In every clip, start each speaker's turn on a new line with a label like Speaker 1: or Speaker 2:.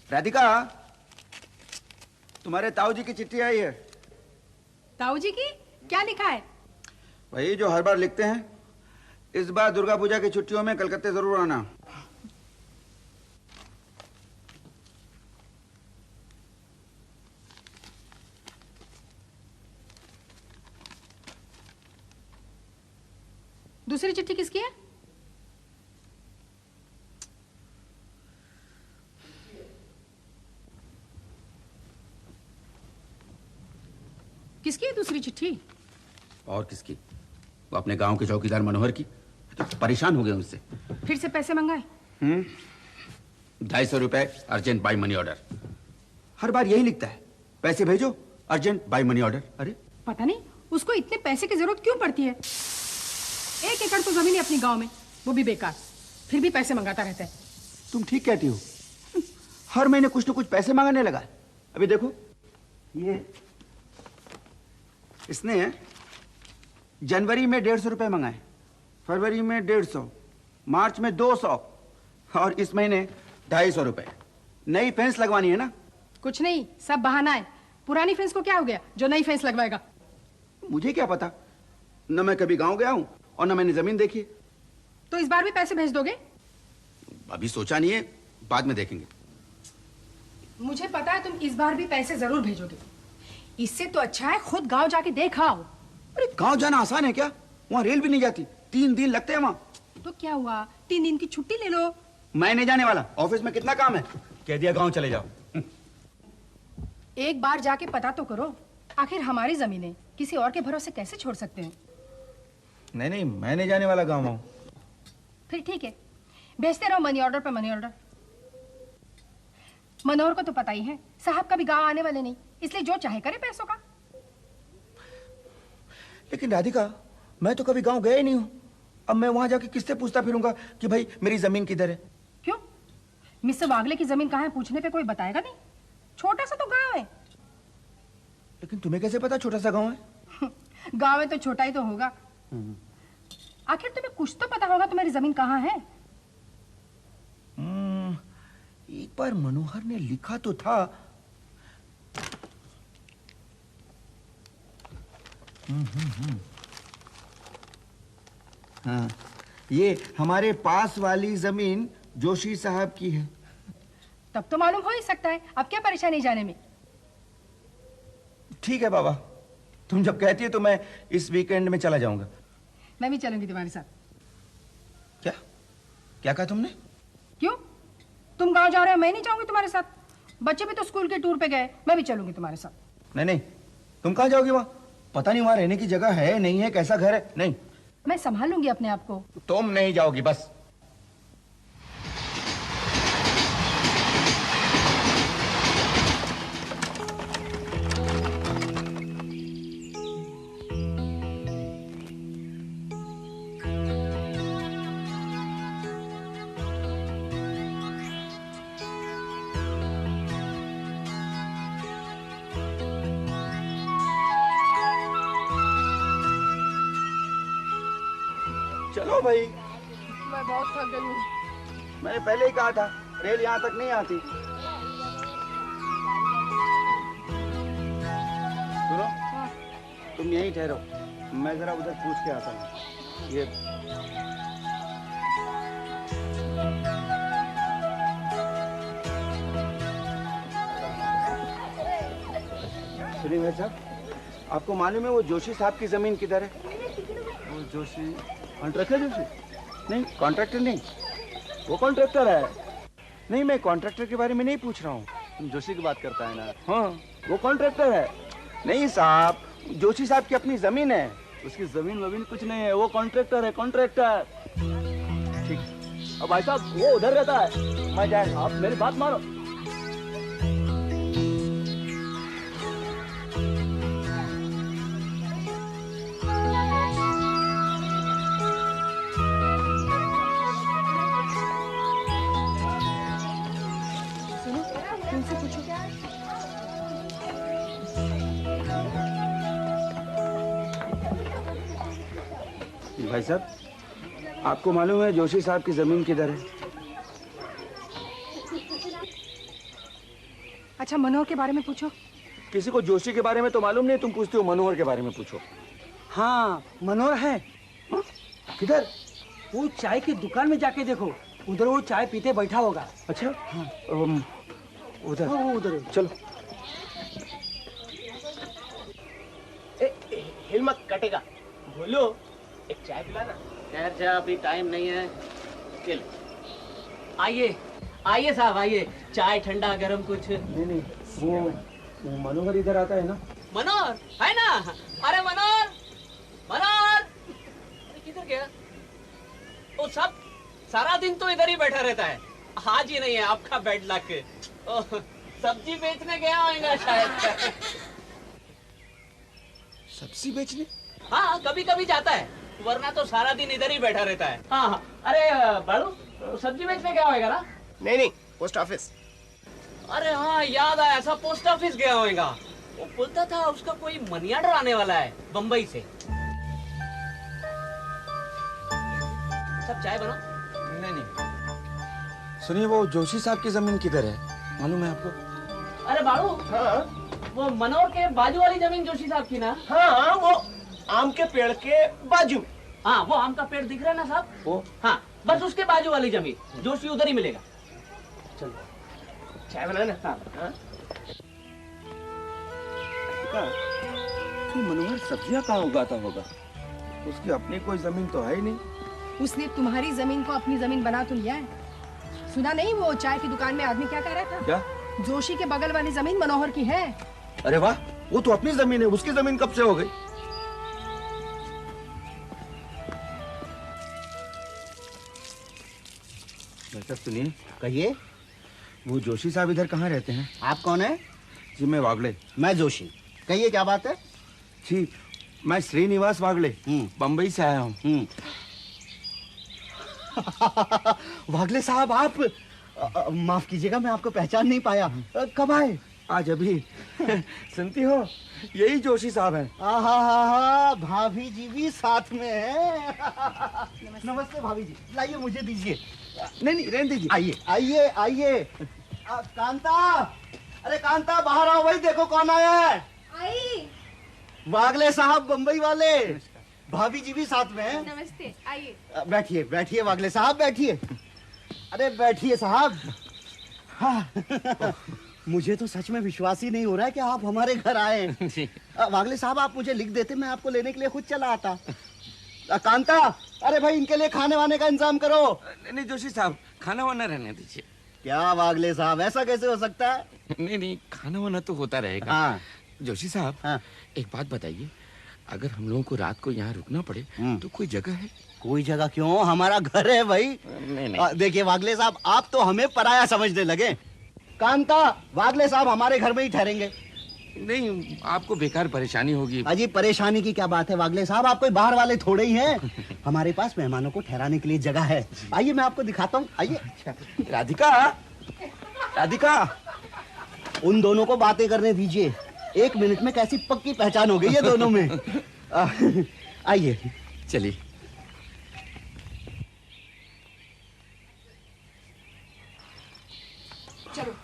Speaker 1: राधिका, तुम्हारे ताऊ जी की चिट्ठी आई है।
Speaker 2: ताऊ जी की? क्या लिखा है?
Speaker 1: वही जो हर बार लिखते हैं। इस बार दुर्गा पूजा की छुट्टियों में कलकत्ते जरूर आना।
Speaker 2: दूसरी चिट्ठी किसकी है? किसकी है दूसरी चिट्ठी?
Speaker 1: और किसकी? वो अपने गांव के चौकीदार मनोहर की। तो परेशान हो गए उनसे।
Speaker 2: फिर से पैसे मंगाए?
Speaker 1: 250 रुपए अर्जेंट बाय मनी ऑर्डर। हर बार यही लिखता है, पैसे भेजो अर्जेंट बाय मनी ऑर्डर। अरे
Speaker 2: पता नहीं उसको इतने पैसे की जरूरत क्यों पड़ती है। 1 एकड़ तो जमीन है अपनी गांव में, वो भी बेकार, फिर भी पैसे मंगाता रहता है।
Speaker 1: तुम ठीक कहती हो, हर महीने कुछ न कुछ पैसे मांगने लगा। अभी देखो, ये इसने जनवरी में 150 रुपए मंगाए, फरवरी में 150, मार्च में 200 और इस महीने 250 रुपए। नई फेंस लगवानी है ना?
Speaker 2: कुछ नहीं, सब बहाना है। पुरानी फेंस को क्या हो गया जो नई फेंस लगवाएगा?
Speaker 1: मुझे क्या पता, न मैं कभी गांव गया हूं और न मैंने जमीन देखी।
Speaker 2: तो इस बार भी पैसे भेज दोगे?
Speaker 1: अभी सोचा नहीं है, बाद में देखेंगे।
Speaker 2: मुझे पता है तुम इस बार भी पैसे जरूर भेजोगे। इससे तो अच्छा है खुद गांव जाके देख आओ।
Speaker 1: अरे गांव जाना आसान है क्या? वहां रेल भी नहीं जाती, 3 दिन लगते हैं वहां।
Speaker 2: तो क्या हुआ, 3 दिन की छुट्टी ले लो।
Speaker 1: मैं नहीं जाने वाला, ऑफिस में कितना काम है। कह दिया गांव चले जाओ।
Speaker 2: एक बार जाके पता तो करो, आखिर हमारी जमीनें किसी और के भरोसे कैसे छोड़ सकते हैं?
Speaker 1: नहीं नहीं, मैं नहीं जाने वाला गांव।
Speaker 2: फिर ठीक है, भेजते रहो मनी ऑर्डर पे मनी ऑर्डर। मनोहर को तो पता ही है साहब कभी गांव आने वाले नहीं, इसलिए जो चाहे करे पैसों का।
Speaker 1: लेकिन राधिका, मैं तो कभी गांव गया ही नहीं हूं। अब मैं वहां जाके किससे पूछता फिरूंगा कि भाई मेरी जमीन किधर है?
Speaker 2: क्यों? मिस्टर वागले की जमीन कहाँ है पूछने पे कोई बताएगा नहीं? छोटा सा तो गांव है।
Speaker 1: लेकिन तुम्हें कैसे पता छोटा सा गांव है?
Speaker 2: गांव है तो छोटा ही तो होगा। आखिर तुम्हें कुछ तो पता होगा तुम्हारी जमीन कहाँ है।
Speaker 1: एक बार मनोहर ने लिखा तो था। हाँ, ये हमारे पास वाली जमीन जोशी साहब की है।
Speaker 2: तब तो मालूम हो ही सकता है, अब क्या परेशानी जाने में।
Speaker 1: ठीक है बाबा, तुम जब कहती है तो मैं इस वीकेंड में चला जाऊंगा।
Speaker 2: मैं भी चलूंगी तुम्हारे साथ।
Speaker 1: क्या क्या कहा तुमने?
Speaker 2: क्यों? तुम गांव जा रहे हो, मैं नहीं जाऊंगी तुम्हारे साथ। बच्चे भी तो स्कूल के टूर पे गए, मैं भी चलूंगी तुम्हारे साथ।
Speaker 1: नहीं नहीं, तुम कहाँ जाओगी? वहां पता नहीं वहां रहने की जगह है नहीं है, कैसा घर है। नहीं,
Speaker 2: मैं संभाल लूंगी अपने आप को।
Speaker 1: तुम नहीं जाओगी बस। चलो भाई,
Speaker 2: मैं बहुत थक गई हूँ।
Speaker 1: मैंने पहले ही कहा था रेल यहाँ तक नहीं आती। सुनो, तुम यहीं ठहरो, मैं जरा उधर पूछ के आता हूँ। ये सुनिए भाई साहब, आपको मालूम है वो जोशी साहब की जमीन किधर है? वो जोशी कॉन्ट्रैक्टर? जोशी नहीं, कॉन्ट्रैक्टर नहीं, वो कॉन्ट्रैक्टर है। नहीं, मैं कॉन्ट्रैक्टर के बारे में नहीं पूछ रहा हूँ।
Speaker 3: तुम जोशी की बात करता है ना?
Speaker 1: हाँ, वो कॉन्ट्रैक्टर है। नहीं साहब, जोशी साहब की अपनी जमीन है।
Speaker 3: उसकी जमीन वमीन कुछ नहीं है, वो कॉन्ट्रैक्टर है, कॉन्ट्रैक्टर। ठीक, अब भाई साहब वो उधर रहता है। मैं जाए, आप मेरी बात मानो।
Speaker 1: भाई साहब, आपको मालूम है जोशी साहब की जमीन किधर है?
Speaker 2: अच्छा, मनोहर के बारे में पूछो।
Speaker 1: किसी को जोशी के बारे में तो मालूम नहीं, तुम पूछते हो मनोहर के बारे में पूछो।
Speaker 4: हाँ, मनोहर है।
Speaker 1: हाँ? किधर?
Speaker 4: वो चाय की दुकान में जाके देखो, उधर वो चाय पीते बैठा होगा।
Speaker 1: अच्छा हाँ। उधर।
Speaker 4: हाँ, वो उधर है।
Speaker 1: चलो।
Speaker 3: हिल मत, कटेगा। बोलो, एक चाय पिलाना।
Speaker 5: खैर जा, अभी टाइम नहीं है। चल आइए आइए साहब, आइए। चाय ठंडा गरम कुछ।
Speaker 1: नहीं, वो मनोहर इधर आता है ना?
Speaker 5: मनोहर है ना? अरे मनोहर, मनोहर अरे किधर गया? वो सब सारा दिन तो इधर ही बैठा रहता है, आज ही नहीं है। आपका बेड लक। सब्जी बेचने गया होगा शायद।
Speaker 1: सब्जी बेचने?
Speaker 5: हाँ, कभी कभी जाता है, वरना तो सारा दिन इधर ही बैठा रहता है। हाँ हाँ। अरे बालू, सब्जी बेचने गया होगा ना?
Speaker 3: नहीं, पोस्ट ऑफिस।
Speaker 5: अरे हाँ, याद आया, सब पोस्ट ऑफिस गया होगा। वो बोलता था उसका कोई मनी ऑर्डर आने वाला है बम्बई से। सब चाय बनाओ।
Speaker 1: नहीं। सुनिए, वो जोशी साहब की जमीन किधर है, मालूम है आपको?
Speaker 5: अरे बालू,
Speaker 3: हाँ
Speaker 5: वो मनोहर के बाजू वाली जमीन जोशी साहब की ना?
Speaker 3: हाँ, वो आम के पेड़ के बाजू।
Speaker 5: हाँ, वो आम का पेड़ दिख रहा है ना साहब?
Speaker 1: वो?
Speaker 5: हाँ, बस उसके बाजू वाली जमीन। जोशी उधर ही मिलेगा।
Speaker 3: चलो, चाय बनाना। हाँ।
Speaker 1: मनोहर सब्जियां कहाँ उगाता होगा? उसकी अपनी कोई जमीन तो है ही नहीं।
Speaker 2: उसने तुम्हारी जमीन को अपनी जमीन बना तो लिया है। सुना नहीं वो चाय की दुकान में आदमी क्या कह रहा था?
Speaker 1: क्या?
Speaker 2: जोशी के बगल वाली जमीन मनोहर की है।
Speaker 1: अरे वाह, वो तो अपनी जमीन है, उसकी जमीन कब से हो गई? बेटा सुनिए।
Speaker 6: कहिए।
Speaker 1: वो जोशी साहब इधर कहाँ रहते हैं?
Speaker 6: आप कौन है?
Speaker 1: जी मैं वागले।
Speaker 6: मैं जोशी। कहिए क्या बात है?
Speaker 1: जी मैं श्रीनिवास वागले बम्बई से आया हूँ।
Speaker 6: वागले साहब, आप माफ कीजिएगा, मैं आपको पहचान नहीं पाया। कब आए?
Speaker 1: आज अभी। सुनती हो, यही जोशी साहब हैं।
Speaker 6: आहा, भाभी जी भी साथ में है। नमस्ते भाभी जी, लाइए मुझे दीजिए।
Speaker 1: नहीं रहने दीजिए।
Speaker 6: आइए आइए आइए। कांता, अरे कांता बाहर आओ, भाई देखो कौन आया है।
Speaker 2: आई।
Speaker 6: वागले साहब बम्बई वाले, भाभी जी भी साथ में है।
Speaker 2: नमस्ते, आइए।
Speaker 6: बैठिए बैठिए वागले साहब, बैठिए। अरे बैठिए साहब। हाँ। मुझे तो सच में विश्वास ही नहीं हो रहा है कि आप हमारे घर आए। वागले साहब, आप मुझे लिख देते, मैं आपको लेने के लिए खुद चला आता। कांता, अरे भाई इनके लिए खाने वाने का इंतजाम करो।
Speaker 7: नहीं जोशी साहब, खाना वाना रहने दीजिए।
Speaker 6: क्या वागले साहब, ऐसा कैसे हो सकता है?
Speaker 7: नहीं, खाना वाना तो होता रहेगा।
Speaker 6: हाँ।
Speaker 7: जोशी साहब,
Speaker 6: हाँ।
Speaker 7: एक बात बताइए, अगर हम लोगों को रात को यहाँ रुकना पड़े तो कोई जगह है?
Speaker 6: कोई जगह क्यों, हमारा घर है भाई।
Speaker 7: नहीं।
Speaker 6: देखिए वागले साहब, आप तो हमें पराया समझने लगे। कांता, वागले साहब हमारे घर में ही ठहरेंगे।
Speaker 7: नहीं, आपको बेकार परेशानी होगी।
Speaker 6: अजी परेशानी की क्या बात है वागले साहब, आप कोई बाहर वाले थोड़े ही हैं। हमारे पास मेहमानों को ठहराने के लिए जगह है। आइए मैं आपको दिखाता हूँ, आइए।
Speaker 1: राधिका, राधिका,
Speaker 6: उन दोनों को बातें करने दीजिए। 1 मिनट में कैसी पक्की पहचान हो गई है दोनों में। आइए।
Speaker 7: चलिए।
Speaker 2: चलो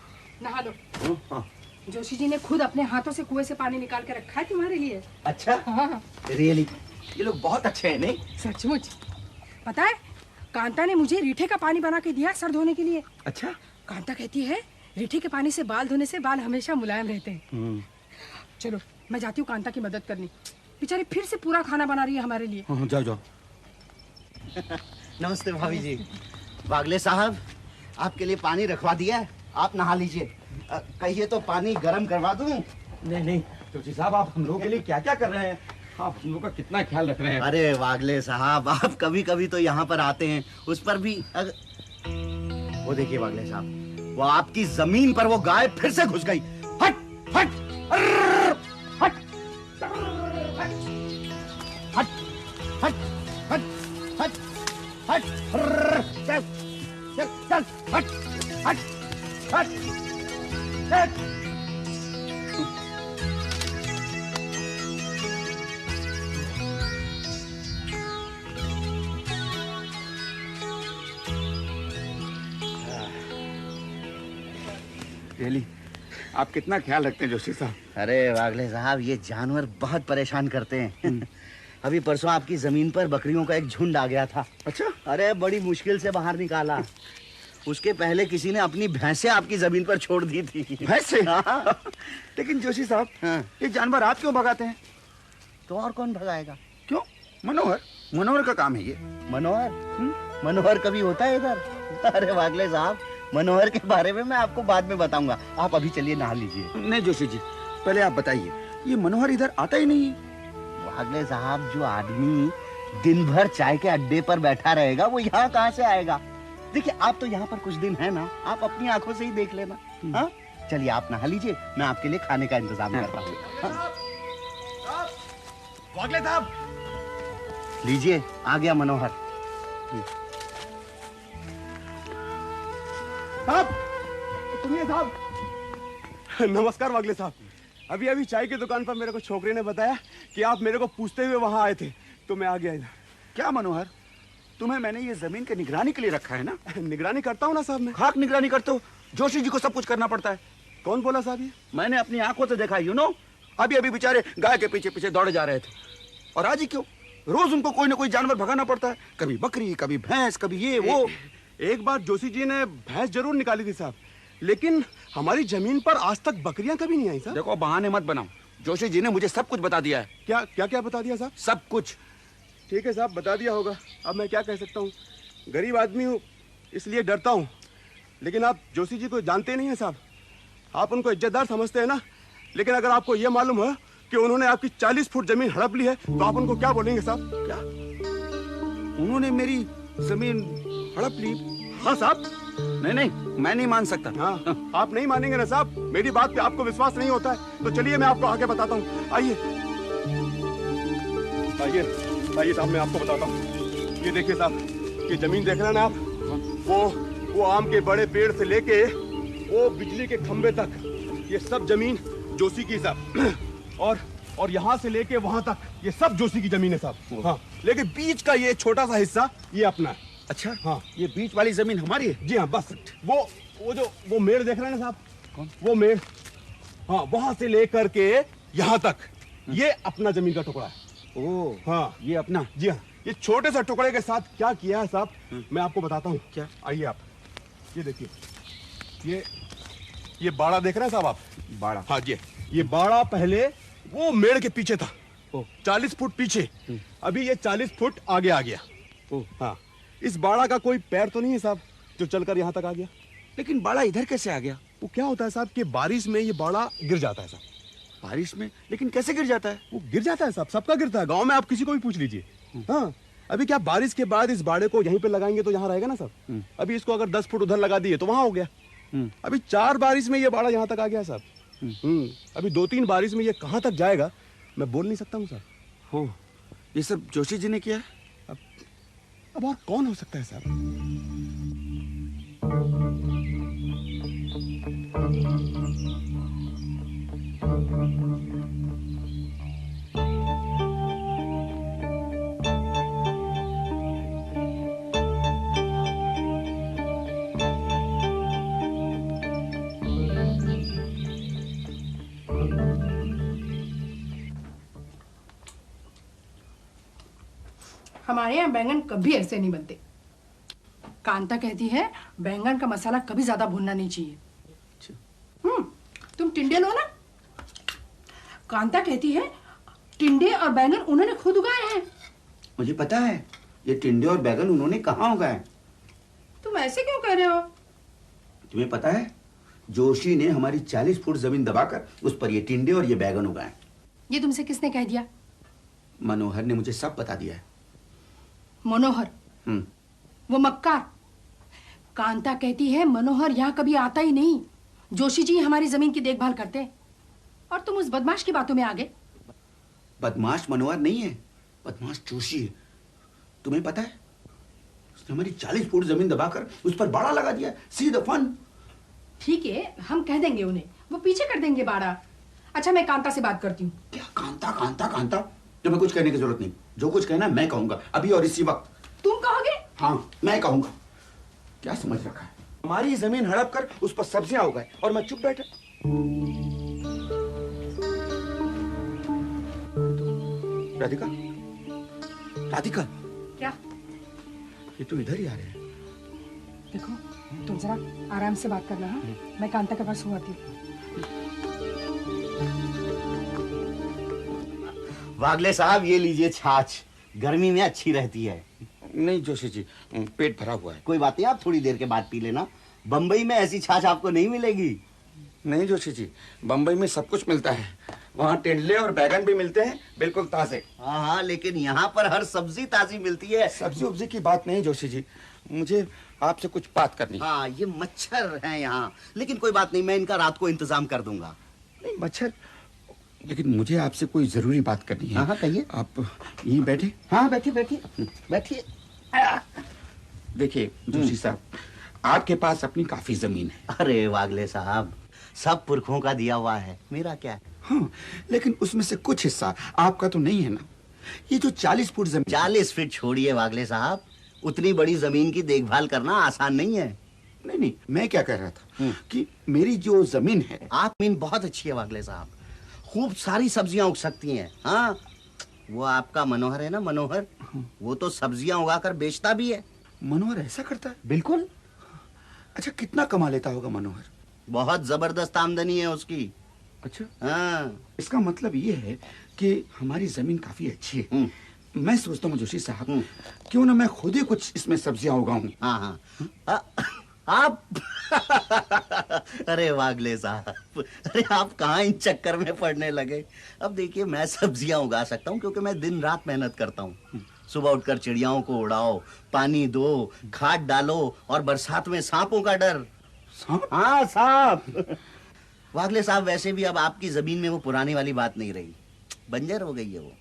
Speaker 2: नहा लो। जोशी जी ने खुद अपने हाथों से कुएं से पानी निकाल के रखा है तुम्हारे लिए।
Speaker 6: अच्छा,
Speaker 2: हाँ,
Speaker 6: रियली ये लोग बहुत अच्छे हैं, नहीं?
Speaker 2: सचमुच। पता है, कांता ने मुझे रीठे का पानी बना के दिया सर धोने के लिए।
Speaker 1: अच्छा।
Speaker 2: कांता कहती है रीठे के पानी से बाल धोने से बाल हमेशा मुलायम रहते हैं। चलो मैं जाती हूँ कांता की मदद करनी, बेचारी फिर से पूरा खाना बना रही है हमारे लिए।
Speaker 1: जाओ जाओ।
Speaker 6: नमस्ते भाभी जी। वागले साहब, आपके लिए पानी रखवा दिया है, आप नहा लीजिए। कहिए तो पानी गर्म करवा दूं?
Speaker 1: नहीं जोशी साहब, आप हम लोगों के लिए क्या क्या कर रहे हैं? आप हम लोग का कितना ख्याल रख रहे हैं।
Speaker 6: अरे वागले साहब, आप कभी कभी तो यहाँ पर आते हैं, उस पर भी वो देखिए वागले साहब, वो आपकी जमीन पर वो गाय फिर से घुस गई। हट हट अर्र, हट हट हट हट हट हट अर्र, चल चल चल हट हट हट हट।
Speaker 1: रियली आप कितना ख्याल रखते हैं जोशी साहब।
Speaker 6: अरे वागले साहब, ये जानवर बहुत परेशान करते हैं। अभी परसों आपकी जमीन पर बकरियों का एक झुंड आ गया था।
Speaker 1: अच्छा।
Speaker 6: अरे बड़ी मुश्किल से बाहर निकाला। उसके पहले किसी ने अपनी भैंसें आपकी जमीन पर छोड़ दी थी।
Speaker 1: भैंसे?
Speaker 6: हाँ।
Speaker 1: लेकिन जोशी साहब,
Speaker 6: हाँ।
Speaker 1: ये जानवर आप क्यों भगाते हैं?
Speaker 6: तो और कौन भगाएगा?
Speaker 1: क्यों? मनोहर, मनोहर का काम है ये।
Speaker 6: मनोहर? मनोहर कभी होता है इधर? अरे वागले साहब, मनोहर के बारे में मैं आपको बाद में बताऊंगा। आप अभी चलिए नहा लीजिए।
Speaker 1: नहीं जोशी जी, पहले आप बताइए, ये मनोहर इधर आता ही नहीं है।
Speaker 6: वागले साहब, जो आदमी दिन भर चाय के अड्डे पर बैठा रहेगा वो यहाँ कहाँ से आएगा? देखिए, आप तो यहाँ पर कुछ दिन है ना, आप अपनी आंखों से ही देख लेना। हाँ, चलिए आप नहा लीजिए, मैं आपके लिए खाने का इंतजाम करता हूँ।
Speaker 1: वागले साहब,
Speaker 6: लीजिए, आ गया मनोहर।
Speaker 3: साहब, सुनिए साहब। नमस्कार वागले साहब। अभी अभी चाय की दुकान पर मेरे को छोकरे ने बताया कि आप मेरे को पूछते हुए वहां आए थे, तो मैं आ गया इधर।
Speaker 1: क्या मनोहर, तुम्हें मैंने ये जमीन की निगरानी के लिए रखा है ना?
Speaker 3: निगरानी करता हूँ ना साहब मैं।
Speaker 1: खाक निगरानी करते हो? जोशी जी को सब कुछ करना पड़ता है।
Speaker 3: कौन बोला साहब ये?
Speaker 1: मैंने अपनी आंखों से देखा, अभी अभी बेचारे गाय के पीछे पीछे दौड़े जा रहे थे। और आज ही क्यों, रोज उनको कोई ना कोई जानवर भगाना पड़ता है। कभी बकरी, कभी भैंस, कभी ये वो।
Speaker 3: एक बार जोशी जी ने भैंस जरूर निकाली थी साहब, लेकिन हमारी जमीन पर आज तक बकरियां कभी नहीं आई साहब।
Speaker 1: देखो, बहाने मत बनाओ। जोशी जी ने मुझे सब कुछ बता दिया है।
Speaker 3: क्या क्या क्या बता दिया साहब?
Speaker 1: सब कुछ।
Speaker 3: ठीक है साहब, बता दिया होगा। अब मैं क्या कह सकता हूँ, गरीब आदमी हूँ इसलिए डरता हूँ। लेकिन आप जोशी जी को जानते नहीं हैं साहब, आप उनको इज्जतदार समझते हैं ना। लेकिन अगर आपको यह मालूम है कि उन्होंने आपकी 40 फुट जमीन हड़प ली है, तो आप उनको क्या बोलेंगे साहब?
Speaker 1: क्या उन्होंने मेरी जमीन हड़प ली?
Speaker 3: हाँ साहब।
Speaker 1: नहीं नहीं, मैं नहीं मान सकता।
Speaker 3: हाँ, आप नहीं मानेंगे ना साहब, मेरी बात पे आपको विश्वास नहीं होता है, तो चलिए मैं आपको आगे बताता हूँ। आइए आइए आइए साहब, मैं आपको बताता हूँ। ये देखिए साहब, ये जमीन देख रहे हैं ना आप, वो आम के बड़े पेड़ से लेके वो बिजली के खंबे तक, ये सब जमीन जोशी की साहब। और यहाँ से लेके वहां तक ये सब जोशी की जमीन है साहब। हाँ, लेकिन बीच का ये छोटा सा हिस्सा ये अपना है।
Speaker 1: अच्छा।
Speaker 3: हाँ,
Speaker 1: ये बीच वाली जमीन हमारी है?
Speaker 3: जी हाँ, बस वो मेड़ देख रहे हैं ना साहब? कौन? वो मेड़, हाँ, वहां से लेकर के यहाँ तक ये अपना जमीन का टुकड़ा है।
Speaker 1: ओह
Speaker 3: हाँ,
Speaker 1: ये अपना?
Speaker 3: जी हाँ। ये छोटे से टुकड़े के साथ क्या किया है साहब, मैं आपको बताता हूँ।
Speaker 1: क्या?
Speaker 3: आइए आप, ये देखिए, ये बाड़ा देख रहे हैं साहब आप?
Speaker 1: बाड़ा?
Speaker 3: हाँ जी, ये बाड़ा पहले वो मेड़ के पीछे था, 40 फुट पीछे। अभी ये 40 फुट आगे आ गया। हाँ, इस बाड़ा का कोई पैर तो नहीं है साहब जो चलकर यहाँ तक आ गया।
Speaker 1: लेकिन बाड़ा इधर कैसे आ गया?
Speaker 3: वो क्या होता है साहब कि बारिश में ये बाड़ा गिर जाता है साहब।
Speaker 1: बारिश में? लेकिन कैसे गिर जाता है?
Speaker 3: वो गिर जाता है साहब, सबका गिरता है। गांव में आप किसी को भी पूछ लीजिए। हाँ, अभी क्या बारिश के बाद इस बाड़े को यहीं पे लगाएंगे तो यहाँ रहेगा ना साहब। अभी इसको अगर 10 फुट उधर लगा दिए तो वहां हो गया। अभी 4 बारिश में ये बाड़ा यहाँ तक आ गया साहब। अभी 2-3 बारिश में ये कहाँ तक जाएगा मैं बोल नहीं सकता हूँ साहब।
Speaker 1: हो, ये सब जोशी जी ने किया है?
Speaker 3: अब और कौन हो सकता है साहब?
Speaker 2: हमारे यहाँ बैंगन कभी ऐसे नहीं बनते। कांता कहती है बैंगन का मसाला कभी ज्यादा भूनना नहीं चाहिए। तुम टिंडे लो ना। कांता कहती है टिंडे और बैंगन उन्होंने खुद उगाए हैं।
Speaker 1: मुझे पता है, ये टिंडे और बैगन उन्होंने कहाँ उगाए।
Speaker 2: तुम ऐसे क्यों कह रहे हो?
Speaker 1: तुम्हें पता है, जोशी ने हमारी 40 फुट जमीन दबाकर उस पर ये टिंडे और ये बैगन उगाए।
Speaker 2: ये तुमसे किसने कह दिया?
Speaker 1: मनोहर ने मुझे सब बता दिया है।
Speaker 2: मनोहर? वो मक्कार। कांता कहती है मनोहर यहाँ कभी आता ही नहीं, जोशी जी हमारी जमीन की देखभाल करते हैं। और तुम उस बदमाश की बातों में आ गए।
Speaker 1: बदमाश मनोहर नहीं है, बदमाश जोशी है। तुम्हें पता है, उसने हमारी 40 फुट जमीन दबाकर उस पर बाड़ा लगा दिया। See the fun.
Speaker 2: ठीक है, हम कह देंगे उन्हें, वो पीछे कर देंगे बाड़ा। अच्छा, मैं कांता से बात करती हूँ।
Speaker 1: क्या कांता कांता कांता? तुम्हें कुछ कहने की जरूरत नहीं। जो कुछ कहना मैं कहूंगा, अभी और इसी वक्त।
Speaker 2: तुम कहोगे?
Speaker 1: हाँ, मैं कहूंगा। क्या समझ रखा है? हमारी जमीन हड़प कर उस पर सब्जियां उगाए और मैं चुप बैठा। राधिका, राधिका,
Speaker 2: क्या?
Speaker 1: ये तो इधर ही आ रहे हैं।
Speaker 2: देखो, तुम जरा आराम से बात करना। हाँ, मैं कांता के पास हूँ आती।
Speaker 6: वागले साहब, ये लीजिए छाछ, गर्मी में अच्छी रहती है।
Speaker 1: नहीं जोशी जी, पेट भरा हुआ है।
Speaker 6: कोई बात नहीं, आप थोड़ी देर के बाद पी लेना। बम्बई में ऐसी छाछ आपको नहीं मिलेगी।
Speaker 1: नहीं जोशी जी, बम्बई में सब कुछ मिलता है। वहाँ टेंडले और बैगन भी मिलते हैं, बिल्कुल ताजे।
Speaker 6: हाँ हाँ, लेकिन यहाँ पर हर सब्जी ताजी मिलती है।
Speaker 1: सब्जी उब्जी की बात नहीं जोशी जी, मुझे आपसे कुछ बात करनी है।
Speaker 6: हाँ, ये मच्छर हैं यहाँ, लेकिन कोई बात नहीं, मैं इनका रात को इंतजाम कर दूंगा।
Speaker 1: नहीं मच्छर, लेकिन मुझे आपसे कोई जरूरी बात करनी है।
Speaker 6: हाँ कहिए।
Speaker 1: आप यहीं बैठे।
Speaker 6: हाँ बैठिए बैठिए बैठिए।
Speaker 1: देखिए जोशी साहब, आपके पास अपनी काफी जमीन है।
Speaker 6: अरे वागले साहब, सब पुरखों का दिया हुआ है, मेरा क्या है।
Speaker 1: हाँ, लेकिन उसमें से कुछ हिस्सा आपका तो नहीं है ना। ये जो 40 फुट जमीन।
Speaker 6: 40 फीट छोड़िए वागले साहब, उतनी बड़ी जमीन की देखभाल करना आसान नहीं है।
Speaker 1: नहीं नहीं, मैं क्या कह रहा था कि मेरी जो जमीन है।
Speaker 6: आप जमीन बहुत अच्छी है वागले साहब, खूब सारी सब्जियां उग सकती हैं। हाँ, वो आपका मनोहर है ना, मनोहर, वो तो सब्जियां उगाकर बेचता भी है।
Speaker 1: मनोहर ऐसा करता है?
Speaker 6: बिल्कुल।
Speaker 1: अच्छा, कितना कमा लेता होगा मनोहर?
Speaker 6: बहुत जबरदस्त आमदनी है उसकी।
Speaker 1: अच्छा।
Speaker 6: हाँ।
Speaker 1: इसका मतलब ये है कि हमारी जमीन काफी अच्छी है। मैं सोचता हूँ जोशी साहब, क्यों ना मैं खुद ही कुछ इसमें सब्जियां उगाऊं।
Speaker 6: हाँ हाँ, आप अरे वागले साहब, अरे आप कहाँ इन चक्कर में पड़ने लगे। अब देखिए, मैं सब्जियां उगा सकता हूँ क्योंकि मैं दिन रात मेहनत करता हूँ। सुबह उठकर चिड़ियाओं को उड़ाओ, पानी दो, खाद डालो, और बरसात में सांपों का डर।
Speaker 1: सांप?
Speaker 6: हाँ सांप। वागले साहब, वैसे भी अब आपकी जमीन में वो पुरानी वाली बात नहीं रही, बंजर हो गई है वो।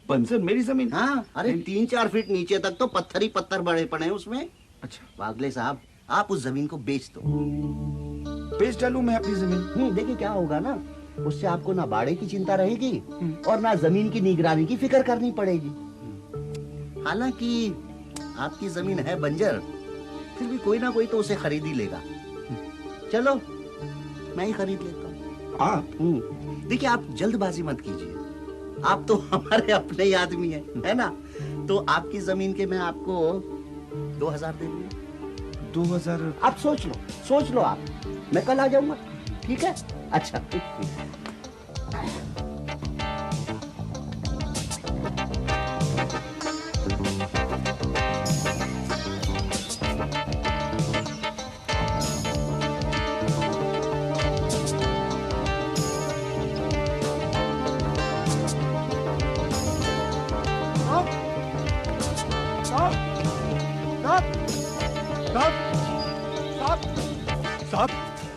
Speaker 1: बंजर मेरी जमीन?
Speaker 6: हाँ, अरे 3-4 फीट नीचे तक तो पत्थर ही पत्थर बड़े पड़े हैं उसमें।
Speaker 1: अच्छा।
Speaker 6: वागले साहब, आप उस जमीन को बेच दो।
Speaker 1: बेच डालूं मैं अपनी जमीन?
Speaker 6: देखिए क्या होगा ना, उससे आपको ना बाड़े की चिंता रहेगी और ना जमीन की निगरानी की फिक्र करनी पड़ेगी। हालांकि आपकी जमीन है बंजर, फिर भी कोई ना कोई तो उसे खरीद ही लेगा। चलो, मैं ही खरीद लेता हूँ।
Speaker 1: आप?
Speaker 6: देखिए, आप जल्दबाजी मत कीजिए, आप तो हमारे अपने ही आदमी है ना। तो आपकी जमीन के मैं आपको 2000 दे दूंगा।
Speaker 1: 2000?
Speaker 6: आप सोच लो आप, मैं कल आ जाऊंगा, ठीक है? अच्छा।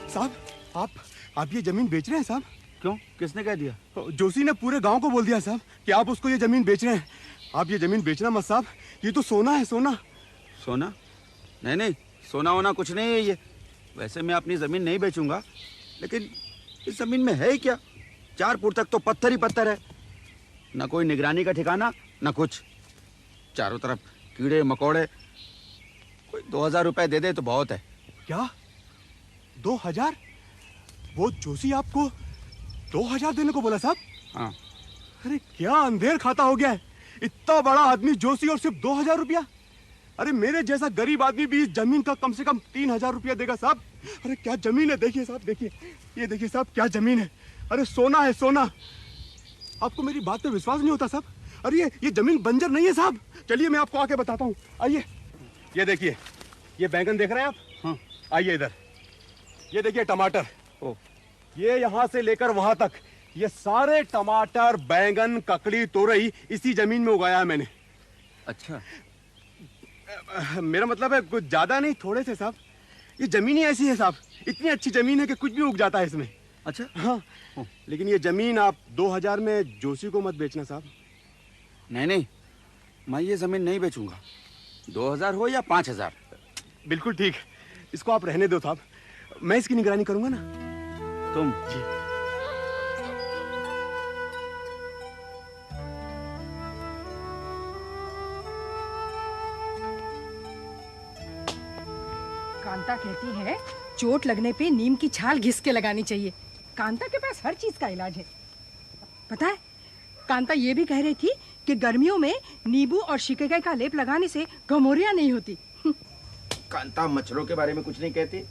Speaker 3: साहब, आप ये जमीन बेच रहे हैं साहब?
Speaker 1: क्यों, किसने कह दिया?
Speaker 3: जोशी ने पूरे गांव को बोल दिया साहब कि आप उसको ये जमीन बेच रहे हैं। आप ये जमीन बेचना मत साहब, ये तो सोना है, सोना।
Speaker 1: सोना? नहीं नहीं, सोना होना कुछ नहीं है ये। वैसे मैं अपनी जमीन नहीं बेचूंगा, लेकिन इस जमीन में है ही क्या? 4 फुट तक तो पत्थर ही पत्थर है, ना कोई निगरानी का ठिकाना, ना कुछ। चारों तरफ कीड़े मकोड़े। कोई 2000 रुपए दे दे तो बहुत है।
Speaker 3: क्या 2000? वो जोशी आपको 2000 देने को बोला साहब?
Speaker 1: हाँ।
Speaker 3: अरे क्या अंधेर खाता हो गया है, इतना बड़ा आदमी जोशी और सिर्फ 2000 रुपया? अरे मेरे जैसा गरीब आदमी भी इस जमीन का कम से कम 3000 रुपया देगा साहब। अरे क्या जमीन है, देखिए साहब, देखिए, ये देखिए साहब, क्या जमीन है। अरे सोना है, सोना। आपको मेरी बात पे विश्वास नहीं होता साहब? अरे ये जमीन बंजर नहीं है साहब। चलिए मैं आपको आके बताता हूँ, आइए। ये देखिए, ये बैंगन देख रहे हैं आप?
Speaker 1: हाँ।
Speaker 3: आइए इधर, ये देखिए टमाटर। ये यहाँ से लेकर वहां तक ये सारे टमाटर, बैंगन, ककड़ी, तोरई इसी जमीन में उगाया है मैंने।
Speaker 1: अच्छा।
Speaker 3: मेरा मतलब है कुछ ज्यादा नहीं, थोड़े से साहब। ये जमीन ही ऐसी है साहब, इतनी अच्छी जमीन है कि कुछ भी उग जाता है इसमें।
Speaker 1: अच्छा।
Speaker 3: हाँ, लेकिन ये जमीन आप 2000 में जोशी को मत बेचना साहब।
Speaker 1: नहीं नहीं, मैं ये जमीन नहीं बेचूंगा, 2000 हो या 5000।
Speaker 3: बिल्कुल ठीक, इसको आप रहने दो साहब, मैं इसकी निगरानी करूंगा ना।
Speaker 1: तुम?
Speaker 3: जी।
Speaker 2: कांता कहती है चोट लगने पे नीम की छाल घिस के लगानी चाहिए। कांता के पास हर चीज का इलाज है। पता है, कांता ये भी कह रही थी कि गर्मियों में नींबू और शिकेकाई का लेप लगाने से घमौरियां नहीं होती।
Speaker 1: कांता मच्छरों के बारे में कुछ नहीं कहती?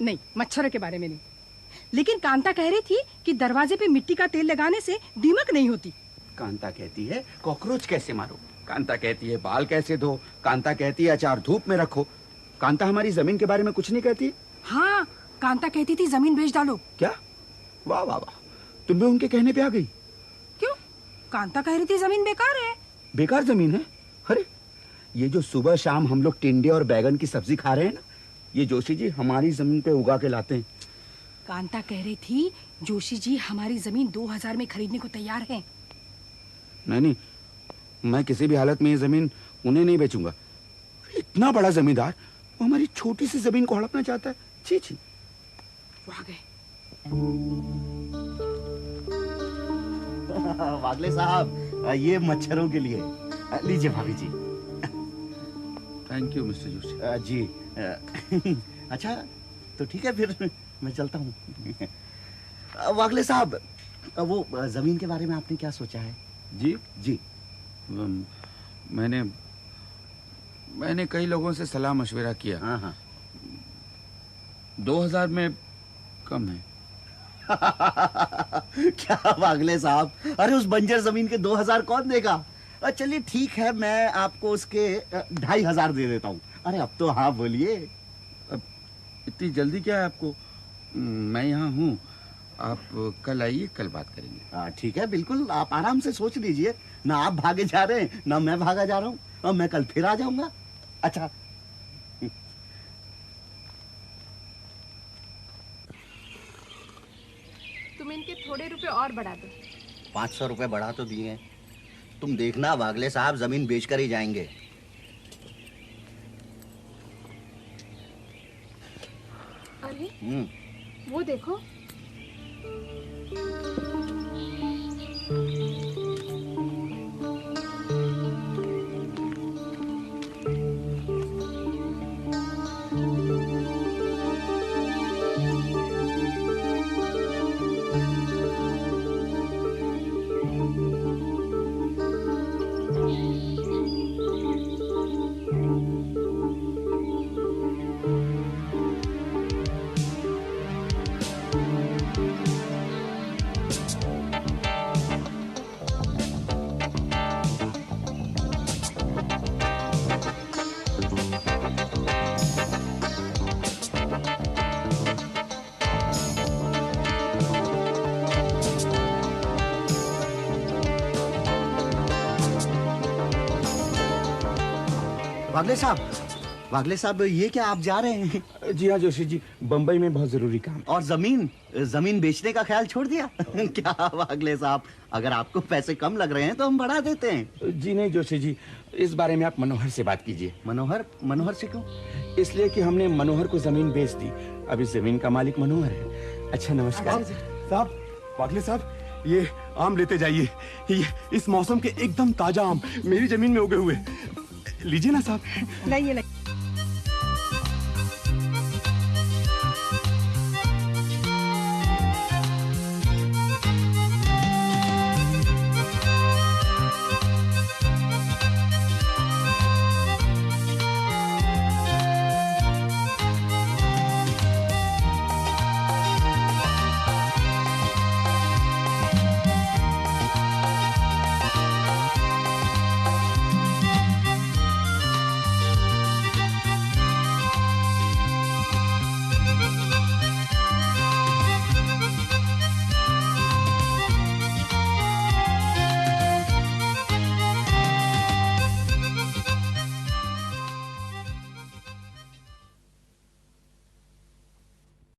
Speaker 2: नहीं, मच्छरों के बारे में नहीं, लेकिन कांता कह रही थी कि दरवाजे पे मिट्टी का तेल लगाने से दीमक नहीं होती।
Speaker 1: कांता कहती है कॉकरोच कैसे मारो, कांता कहती है बाल कैसे धो, कांता कहती है अचार धूप में रखो। कांता हमारी जमीन के बारे में कुछ नहीं कहती?
Speaker 2: हाँ, कांता कहती थी जमीन बेच डालो।
Speaker 1: क्या? वाह वाह वाह, तुम भी उनके कहने पे आ गई।
Speaker 2: क्यों? कांता कह रही थी जमीन बेकार है।
Speaker 1: बेकार जमीन है? अरे ये जो सुबह शाम हम लोग टिंडे और बैगन की सब्जी खा रहे हैं ना, ये जोशी जी हमारी जमीन पे उगा के लाते हैं।
Speaker 2: कांता कह रही थी जोशी जी हमारी जमीन 2000 में खरीदने को तैयार हैं।
Speaker 1: नहीं, मैं किसी भी हालत में ये जमीन उन्हें नहीं बेचूंगा। इतना बड़ा जमींदार वो हमारी छोटी सी जमीन को हड़पना चाहता है। छी छी।
Speaker 2: वो आ गए।
Speaker 6: वागले साहब, ये मच्छरों के लिए लीजिए भाभी जी।
Speaker 1: Thank you mister Joshi
Speaker 6: ji. अच्छा तो ठीक है, फिर मैं चलता हूँ। वागले साहब, वो जमीन के बारे में आपने क्या सोचा है?
Speaker 1: जी
Speaker 6: जी
Speaker 7: मैंने कई लोगों से सलाह मशवरा किया।
Speaker 6: हाँ हाँ।
Speaker 7: 2000 में कम है।
Speaker 6: क्या वागले साहब, अरे उस बंजर जमीन के 2000 कौन देगा? चलिए ठीक है, मैं आपको उसके 2500 दे देता हूँ। अरे अब तो हाँ बोलिए।
Speaker 7: अब इतनी जल्दी क्या है आपको? मैं यहाँ हूँ, आप कल आइए, कल बात करेंगे।
Speaker 6: ठीक है, बिल्कुल, आप आराम से सोच लीजिए। ना आप भागे जा रहे हैं ना मैं भागा जा रहा हूँ, और मैं कल फिर आ जाऊंगा। अच्छा
Speaker 2: तुम इनके थोड़े रुपए और बढ़ा दो।
Speaker 6: 500 रुपए बढ़ा तो दिए हैं, तुम देखना वागले साहब जमीन बेचकर ही जाएंगे।
Speaker 2: अरे वो देखो।
Speaker 6: वागले साहब, ये क्या आप जा रहे हैं?
Speaker 1: जी हाँ जोशी जी, बंबई में बहुत जरूरी काम।
Speaker 6: और जमीन बेचने का ख्याल छोड़ दिया? क्या वागले साहब, अगर आपको पैसे कम लग रहे हैं तो हम बढ़ा देते हैं।
Speaker 1: जी नहीं जोशी जी, इस बारे में आप मनोहर से बात कीजिए।
Speaker 6: मनोहर से क्यों?
Speaker 1: इसलिए कि हमने मनोहर को जमीन बेच दी, अब इस जमीन का मालिक मनोहर है। अच्छा नमस्कार
Speaker 3: साहब। वागले साहब, ये आम लेते जाइए, ये इस मौसम के एकदम ताजा आम मेरी जमीन में उगे हुए। लीजिए ना साहब।
Speaker 2: लाइए